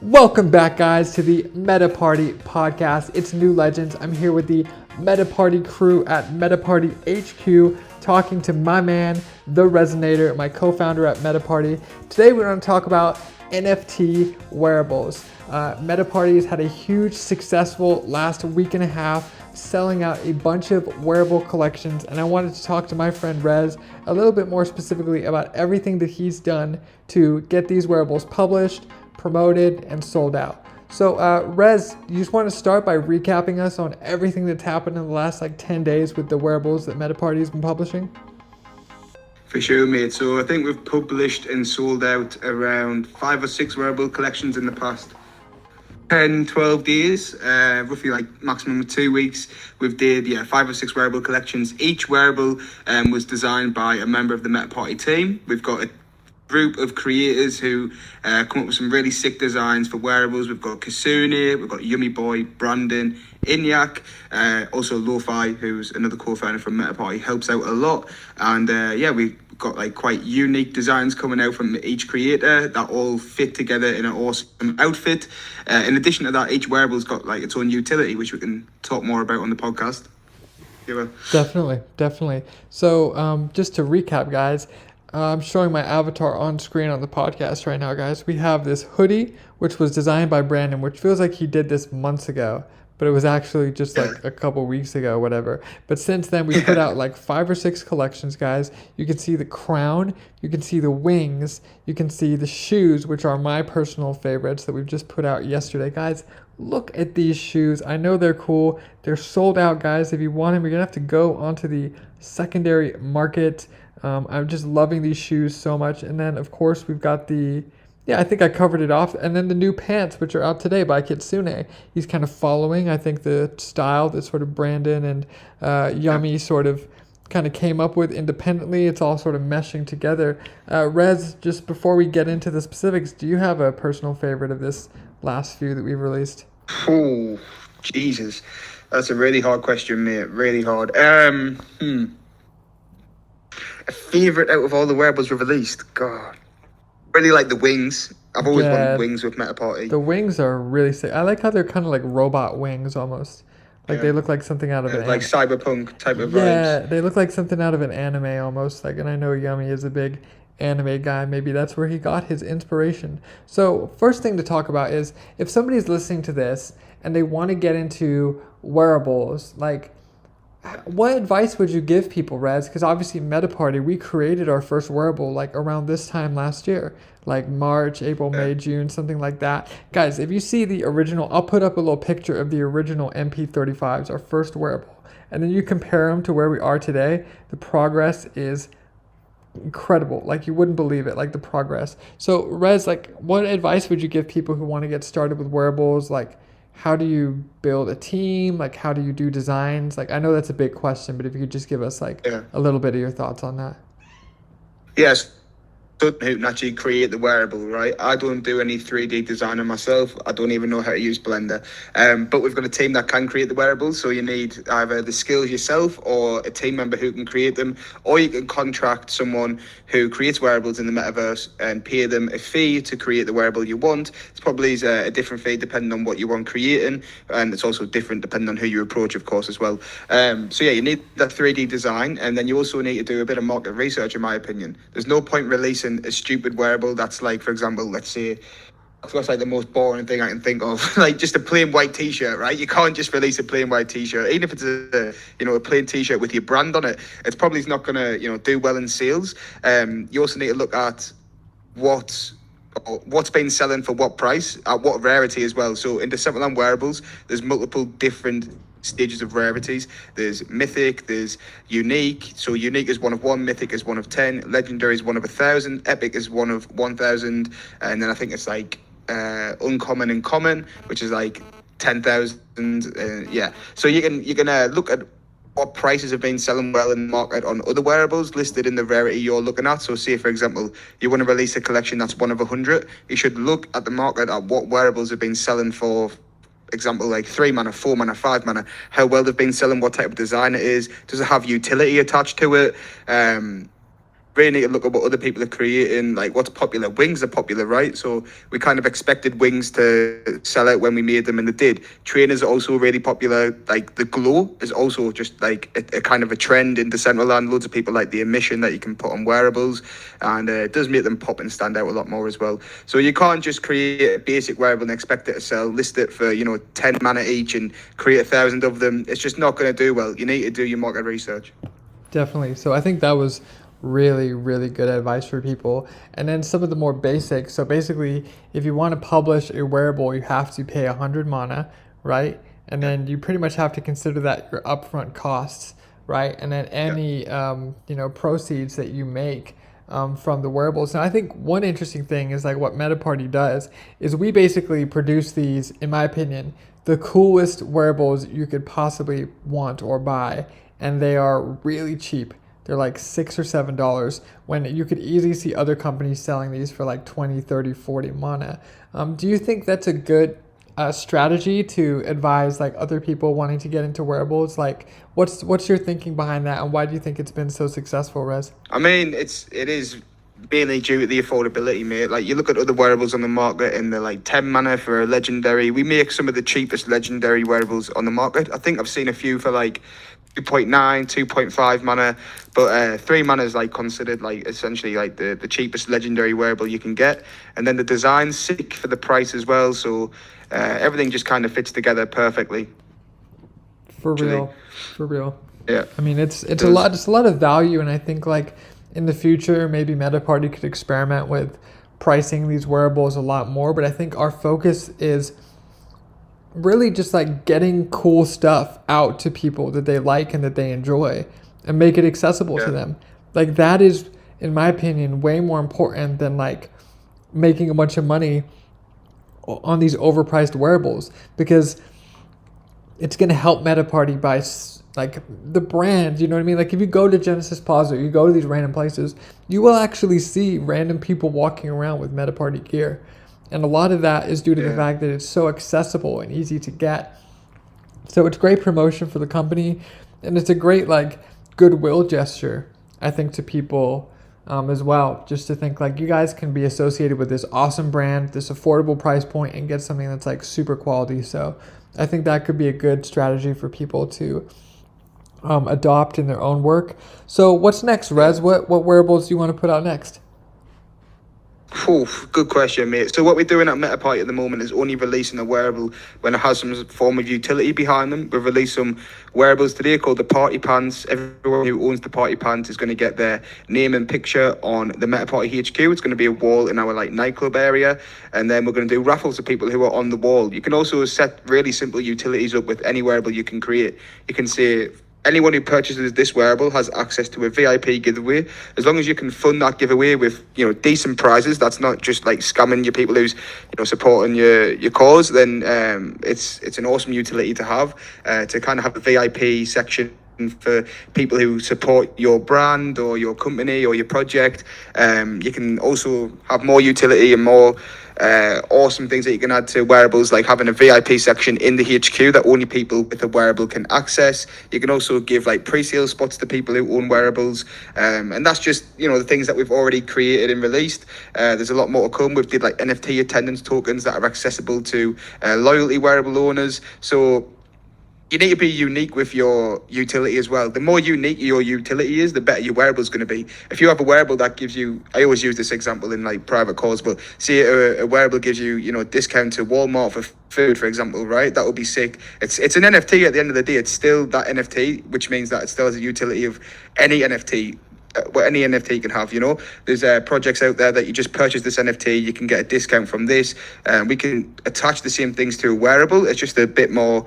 Welcome back, guys, to the MetaParty podcast. It's New Legends. I'm here with the MetaParty crew at MetaParty HQ, talking to my man, The Resonator, my co-founder at MetaParty. Today, we're going to talk about NFT wearables. MetaParty has had a huge, successful last week and a half, selling out a bunch of wearable collections, and I wanted to talk to my friend Rez a little bit more specifically about everything that he's done to get these wearables published, promoted, and sold out. So Rez, you just want to start by recapping us on everything that's happened in the last 10 days with the wearables that MetaParty has been publishing? For sure, mate. So I think we've published and sold out around 5 or 6 wearable collections in the past 10, 12 days, roughly maximum of 2 weeks. We've did 5 or 6 wearable collections. Each wearable was designed by a member of the MetaParty team. We've got a group of creators who come up with some really sick designs for wearables. We've got Kasune, we've got Yummy Boy, Brandon, Inyak, also Lo-Fi, who's another co-founder from MetaParty, helps out a lot. And we've got quite unique designs coming out from each creator that all fit together in an awesome outfit. In addition to that, each wearable's got its own utility, which we can talk more about on the podcast. Definitely. So just to recap, guys, I'm showing my avatar on screen on the podcast right now, guys. We have this hoodie, which was designed by Brandon, which feels like he did this months ago, but it was actually just a couple weeks ago, whatever. But since then, we put out 5 or 6 collections, guys. You can see the crown, you can see the wings, you can see the shoes, which are my personal favorites that we've just put out yesterday. Guys, look at these shoes. I know they're cool. They're sold out, guys. If you want them, you're going to have to go onto the secondary market. I'm just loving these shoes so much. And then, of course, we've got I think I covered it off. And then the new pants, which are out today by Kitsune. He's kind of following, I think, the style that sort of Brandon and Yummy sort of kind of came up with independently. It's all sort of meshing together. Rez, just before we get into the specifics, do you have a personal favorite of this last few that we've released? Oh, Jesus. That's a really hard question, mate. Really hard. A favorite out of all the wearables we've released? God. Really like the wings. I've always wanted wings with MetaParty. The wings are really sick. I like how they're kind of like robot wings almost. They look like something out of an like cyberpunk type of vibes. Yeah, they look like something out of an anime almost. And I know Yummy is a big anime guy. Maybe that's where he got his inspiration. So first thing to talk about is if somebody's listening to this and they want to get into wearables, what advice would you give people, Rez? Because obviously MetaParty, we created our first wearable around this time last year, March, April, May, June, something like that. Guys, if you see the original, I'll put up a little picture of the original MP35s, our first wearable, and then you compare them to where we are today. The progress is incredible. You wouldn't believe it, the progress. So Rez, what advice would you give people who want to get started with wearables? How do you build a team? How do you do designs? I know that's a big question, but if you could just give us a little bit of your thoughts on that. Yes. Who can actually create the wearable, right? I don't do any 3D designing myself. I don't even know how to use Blender. But we've got a team that can create the wearables. So you need either the skills yourself or a team member who can create them, or you can contract someone who creates wearables in the metaverse and pay them a fee to create the wearable you want. It's probably a different fee depending on what you want creating, and it's also different depending on who you approach, of course, as well. You need that 3D design, and then you also need to do a bit of market research, in my opinion. There's no point releasing a stupid wearable that's for example, let's say, that's the most boring thing I can think of, just a plain white t-shirt, right? You can't just release a plain white t-shirt. Even if it's a plain t-shirt with your brand on it, it's probably not gonna do well in sales. You also need to look at what's been selling for what price, at what rarity as well. So in Decentraland wearables, there's multiple different stages of rarities. There's mythic, there's unique. So unique is 1 of 1, mythic is 1 of 10, legendary is 1 of 1,000, epic is 1 of 1,000, and then I think it's uncommon and common, which is 10,000. So you can look at what prices have been selling well in the market on other wearables listed in the rarity you're looking at. So say, for example, you want to release a collection that's 1 of 100, you should look at the market at what wearables have been selling for example, 3 mana, 4 mana, 5 mana, how well they've been selling, what type of design it is, does it have utility attached to it, really need to look at what other people are creating, like what's popular. Wings are popular, right? So we kind of expected wings to sell out when we made them, and they did. Trainers are also really popular. Like the glow is also just like a kind of a trend in Decentraland. Loads of people like the emission that you can put on wearables, and it does make them pop and stand out a lot more as well. So you can't just create a basic wearable and expect it to sell, list it for 10 mana each and create 1,000 of them. It's just not going to do well. You need to do your market research. Definitely. So I think that was really, really good advice for people. And then some of the more basics. So basically, if you want to publish a wearable, you have to pay 100 mana, right? And then you pretty much have to consider that your upfront costs, right? And then any proceeds that you make from the wearables. And I think one interesting thing is like what MetaParty does is we basically produce these, in my opinion, the coolest wearables you could possibly want or buy, and they are really cheap. They're like $6 or $7 when you could easily see other companies selling these for like 20, 30, 40 mana. Do you think that's a good strategy to advise like other people wanting to get into wearables? Like what's your thinking behind that, and why do you think it's been so successful, Rez? I mean, it is mainly due to the affordability, mate. Like you look at other wearables on the market and they're like 10 mana for a legendary. We make some of the cheapest legendary wearables on the market. I think I've seen a few for like 2.9, 2.5 mana, but 3 mana is like considered like essentially like the cheapest legendary wearable you can get. And then the design's sick for the price as well, so everything just kind of fits together perfectly. For real. Yeah. I mean, it's a lot of value, and I think like in the future maybe MetaParty could experiment with pricing these wearables a lot more. But I think our focus is really just like getting cool stuff out to people that they like and that they enjoy, and make it accessible to them. Like that is, in my opinion, way more important than like making a bunch of money on these overpriced wearables, because it's going to help MetaParty by like the brand, you know what I mean? Like if you go to Genesis Plaza, you go to these random places, you will actually see random people walking around with MetaParty gear. And a lot of that is due to the fact that it's so accessible and easy to get. So it's great promotion for the company, and it's a great like goodwill gesture, I think, to people as well. Just to think like you guys can be associated with this awesome brand, this affordable price point, and get something that's like super quality. So I think that could be a good strategy for people to adopt in their own work. So what's next, Rez? What wearables do you want to put out next? Good question, mate. So what we're doing at MetaParty at the moment is only releasing a wearable when it has some form of utility behind them. We've released some wearables today called the Party Pants. Everyone who owns the Party Pants is going to get their name and picture on the MetaParty HQ. It's going to be a wall in our like nightclub area, and then we're going to do raffles to people who are on the wall. You can also set really simple utilities up with any wearable you can create. You can say, anyone who purchases this wearable has access to a VIP giveaway. As long as you can fund that giveaway with decent prizes, that's not just like scamming your people who's supporting your cause, then it's an awesome utility to have, to kind of have a VIP section for people who support your brand or your company or your project. You can also have more utility and more awesome things that you can add to wearables, like having a VIP section in the HQ that only people with a wearable can access. You can also give like pre-sale spots to people who own wearables, and that's just the things that we've already created and released. There's a lot more to come. We've did like NFT attendance tokens that are accessible to loyalty wearable owners. So you need to be unique with your utility as well. The more unique your utility is, the better your wearable is going to be. If you have a wearable that gives you, I always use this example in like private calls, but see a wearable gives you, a discount to Walmart for food, for example, right? That would be sick. It's an NFT at the end of the day. It's still that NFT, which means that it still has a utility of any NFT. What any NFT can have, there's projects out there that you just purchase this NFT, you can get a discount from this. We can attach the same things to a wearable. It's just a bit more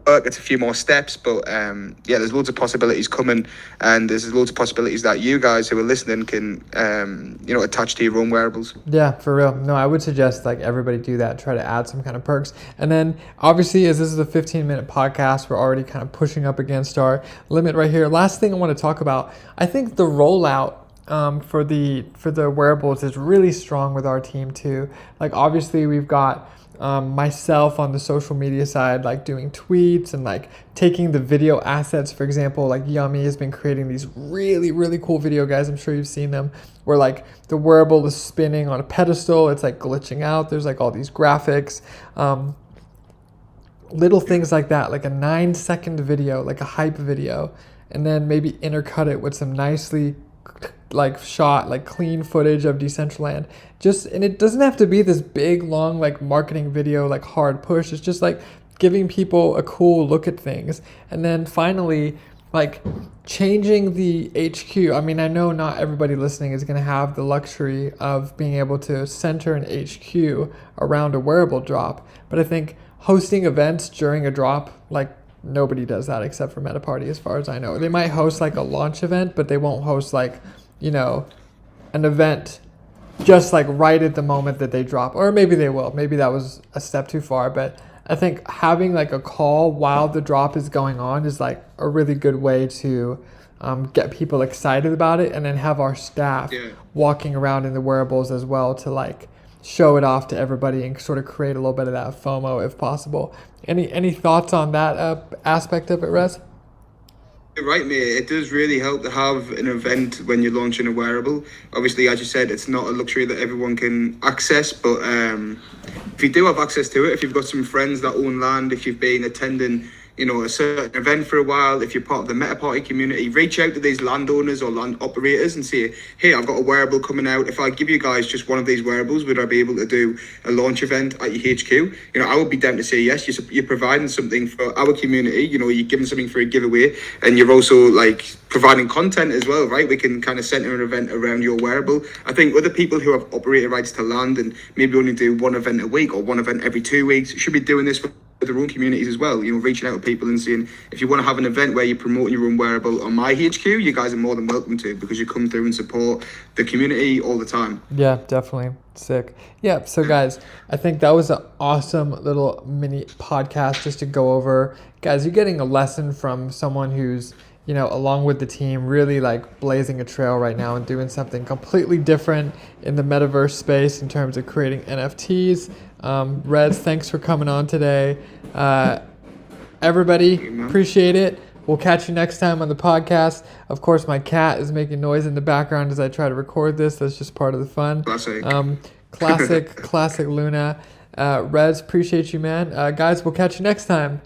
work, it's a few more steps, but there's loads of possibilities coming, and there's loads of possibilities that you guys who are listening can attach to your own wearables. Yeah, for real. No, I would suggest like everybody do that, try to add some kind of perks. And then obviously, as this is a 15-minute podcast, we're already kind of pushing up against our limit right here. Last thing I want to talk about, I think the rollout for the wearables is really strong with our team too. Like obviously we've got myself on the social media side, like doing tweets and like taking the video assets. For example, like Yummy has been creating these really, really cool video, guys. I'm sure you've seen them, where like the wearable is spinning on a pedestal. It's like glitching out. There's like all these graphics. Little things like that, like a 9-second video, like a hype video, and then maybe intercut it with some nicely like shot, like clean footage of Decentraland. Just, and it doesn't have to be this big long like marketing video, like hard push. It's just like giving people a cool look at things. And then finally, like changing the HQ. I mean, I know not everybody listening is going to have the luxury of being able to center an HQ around a wearable drop, but I think hosting events during a drop, like nobody does that except for MetaParty, as far as I know. They might host like a launch event, but they won't host like, you know, an event just like right at the moment that they drop. Or maybe they will. Maybe that was a step too far. But I think having like a call while the drop is going on is like a really good way to get people excited about it, and then have our staff walking around in the wearables as well to like show it off to everybody and sort of create a little bit of that FOMO if possible. Any thoughts on that aspect of it, Rez? You're right, mate. It does really help to have an event when you're launching a wearable. Obviously, as you said, it's not a luxury that everyone can access, but if you do have access to it, if you've got some friends that own land, if you've been attending, you know, a certain event for a while, if you're part of the MetaParty community, reach out to these landowners or land operators and say, hey, I've got a wearable coming out. If I give you guys just one of these wearables, would I be able to do a launch event at your HQ? You know, I would be down to say yes. You're providing something for our community. You know, you're giving something for a giveaway, and you're also like providing content as well, right? We can kind of center an event around your wearable. I think other people who have operator rights to land and maybe only do one event a week or one event every 2 weeks should be doing this for their own communities as well, you know, reaching out to people and saying, if you want to have an event where you're promoting your own wearable on my HQ, you guys are more than welcome to, because you come through and support the community all the time. Yeah, definitely. Sick. Yeah, so guys, I think that was an awesome little mini podcast just to go over. Guys, you're getting a lesson from someone who's, you know, along with the team, really like blazing a trail right now and doing something completely different in the metaverse space in terms of creating NFTs. Reds, thanks for coming on today. Everybody, appreciate it. We'll catch you next time on the podcast. Of course, my cat is making noise in the background as I try to record this. That's just part of the fun. Classic. Classic Luna. Reds, appreciate you, man. Guys, we'll catch you next time.